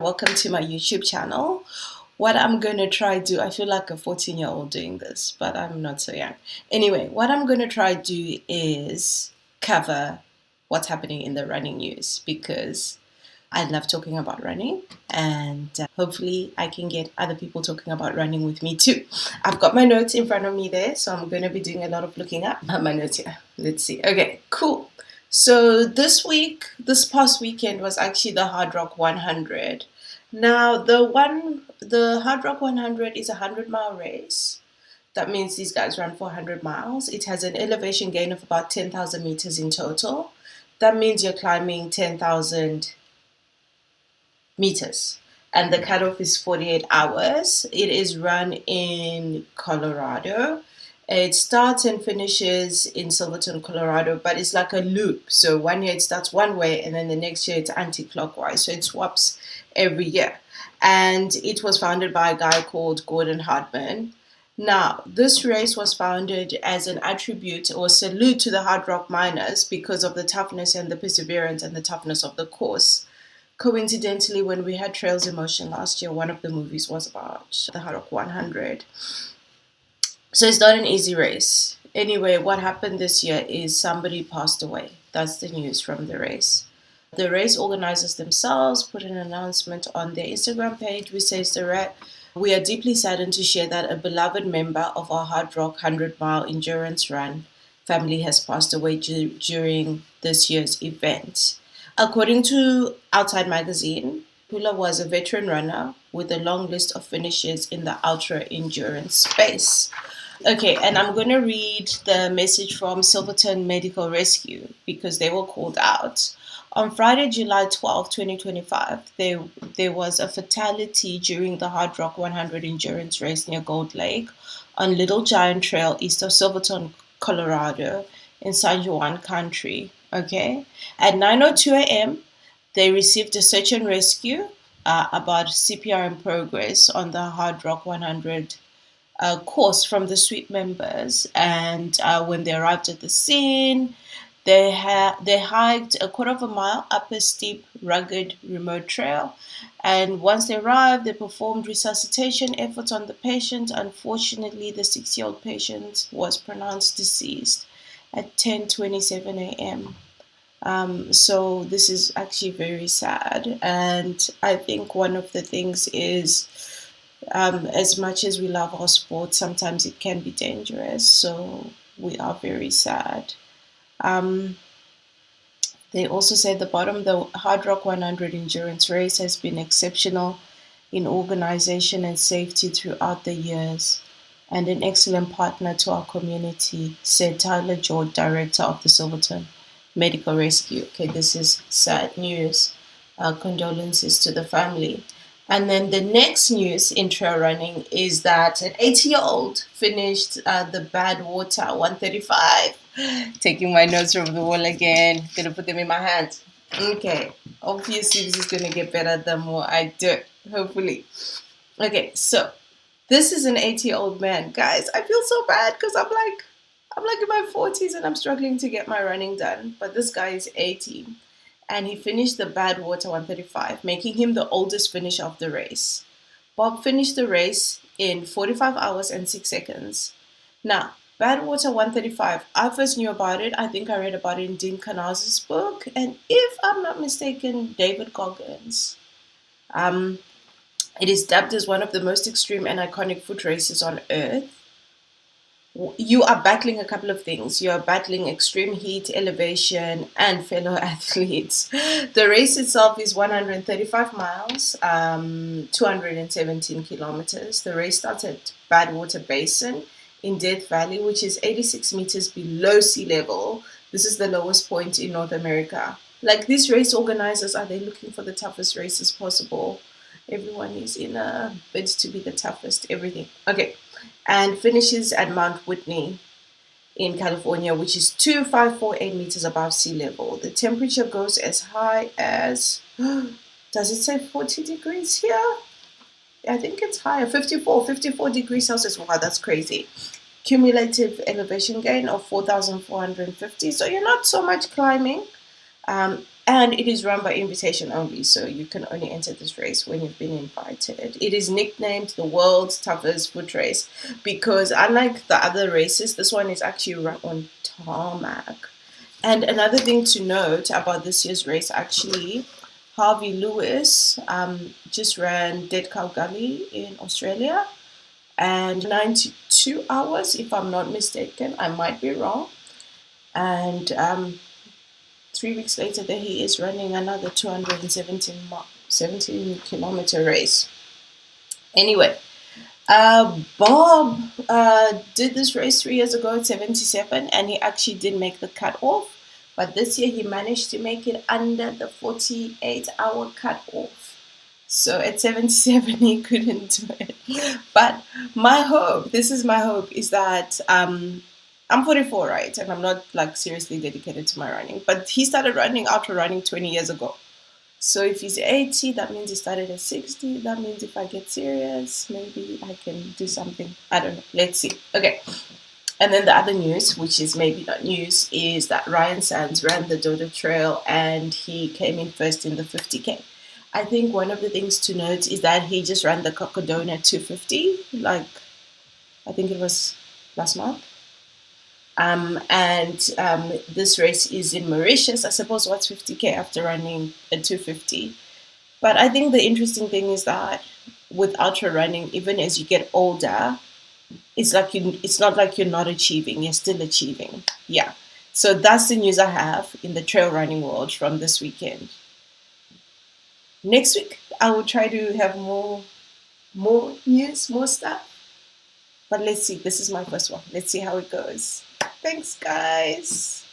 Welcome to my YouTube channel. What I'm going to try do, I feel like a 14-year-old doing this, but I'm not so young. Anyway, what I'm going to try do is cover what's happening in the running news because I love talking about running and hopefully I can get other people talking about running with me too. I've got my notes in front of me there, so I'm going to be doing a lot of looking up. I have my notes here. Let's see. Okay, cool. So this past weekend was actually the Hardrock 100. Now the Hardrock 100 is a 100-mile race. That means these guys run for 100 miles. It has an elevation gain of about 10,000 meters in total. That means you're climbing 10,000 meters. And the cutoff is 48 hours. It is run in Colorado. It starts and finishes in Silverton, Colorado, but it's like a loop. So one year it starts one way, and then the next year it's anti-clockwise. So it swaps every year. And it was founded by a guy called Gordon Hartman. Now, this race was founded as an attribute or salute to the hard rock miners because of the toughness and the perseverance and the toughness of the course. Coincidentally, when we had Trails in Motion last year, one of the movies was about the Hardrock 100. So it's not an easy race. Anyway, what happened this year is somebody passed away. That's the news from the race. The race organizers themselves put an announcement on their Instagram page which says, "We are deeply saddened to share that a beloved member of our Hardrock 100-mile endurance run family has passed away during this year's event." According to Outside Magazine, Pula was a veteran runner with a long list of finishes in the ultra endurance space. Okay, and I'm going to read the message from Silverton Medical Rescue because they were called out. On Friday, July 12, 2025, there was a fatality during the Hardrock 100 endurance race near Gold Lake on Little Giant Trail east of Silverton, Colorado in San Juan Country. Okay, at 9:02 a.m., they received a search and rescue about CPR in progress on the Hardrock 100 course from the suite members. And when they arrived at the scene, they hiked a quarter of a mile up a steep, rugged, remote trail. And once they arrived, they performed resuscitation efforts on the patient. Unfortunately, the 6-year-old patient was pronounced deceased at 10:27 a.m. So this is actually very sad. And I think one of the things is, as much as we love our sport, sometimes it can be dangerous. So we are very sad. They also said the Hardrock 100 endurance race has been exceptional in organization and safety throughout the years and an excellent partner to our community, said Tyler George, director of the Silverton Medical Rescue. Okay, this is sad news. Condolences to the family. And then the next news in trail running is that an 80-year-old finished the Badwater 135. Taking my notes from the wall again. Gonna put them in my hand. Okay, obviously this is gonna get better the more I do it, hopefully. Okay, so this is an 80-year-old man. Guys, I feel so bad because I'm like in my 40s and I'm struggling to get my running done. But this guy is 80 and he finished the Badwater 135, making him the oldest finisher of the race. Bob finished the race in 45 hours and 6 seconds. Now, Badwater 135, I first knew about it. I think I read about it in Dean Canaz's book. And if I'm not mistaken, David Goggins. It is dubbed as one of the most extreme and iconic foot races on earth. You are battling a couple of things. You are battling extreme heat, elevation, and fellow athletes. The race itself is 135 miles, 217 kilometers. The race starts at Badwater Basin in Death Valley, which is 86 meters below sea level. This is the lowest point in North America. Like, these race organizers, are they looking for the toughest races possible? Everyone is in a bid to be the toughest, everything. Okay. And finishes at Mount Whitney in California, which is 2,548 meters above sea level. The temperature goes as high as, does it say 40 degrees here? I think it's higher, 54 degrees Celsius. Wow, that's crazy. Cumulative elevation gain of 4,450. So you're not so much climbing. And it is run by invitation only, so you can only enter this race when you've been invited. It is nicknamed the world's toughest foot race because, unlike the other races, this one is actually run on tarmac. And another thing to note about this year's race, actually, Harvey Lewis just ran Dead Cow Gully in Australia, and 92 hours, if I'm not mistaken. I might be wrong. And 3 weeks later, there he is running another 217-kilometer race. Anyway, Bob did this race 3 years ago at 77, and he actually did make the cut-off. But this year, he managed to make it under the 48-hour cut-off. So at 77, he couldn't do it. But my hope, this is my hope, is that I'm 44, right? And I'm not like seriously dedicated to my running. But he started running ultrarunning 20 years ago. So if he's 80, that means he started at 60. That means if I get serious, maybe I can do something. I don't know. Let's see. Okay. And then the other news, which is maybe not news, is that Ryan Sands ran the Dodo Trail and he came in first in the 50K. I think one of the things to note is that he just ran the Cocodona 250, like I think it was last month. This race is in Mauritius. I suppose what's 50K after running a 250. But I think the interesting thing is that with ultra running, even as you get older, it's not like you're not achieving, you're still achieving. Yeah. So that's the news I have in the trail running world from this weekend. Next week, I will try to have more news, more stuff. But let's see. This is my first one. Let's see how it goes. Thanks, guys.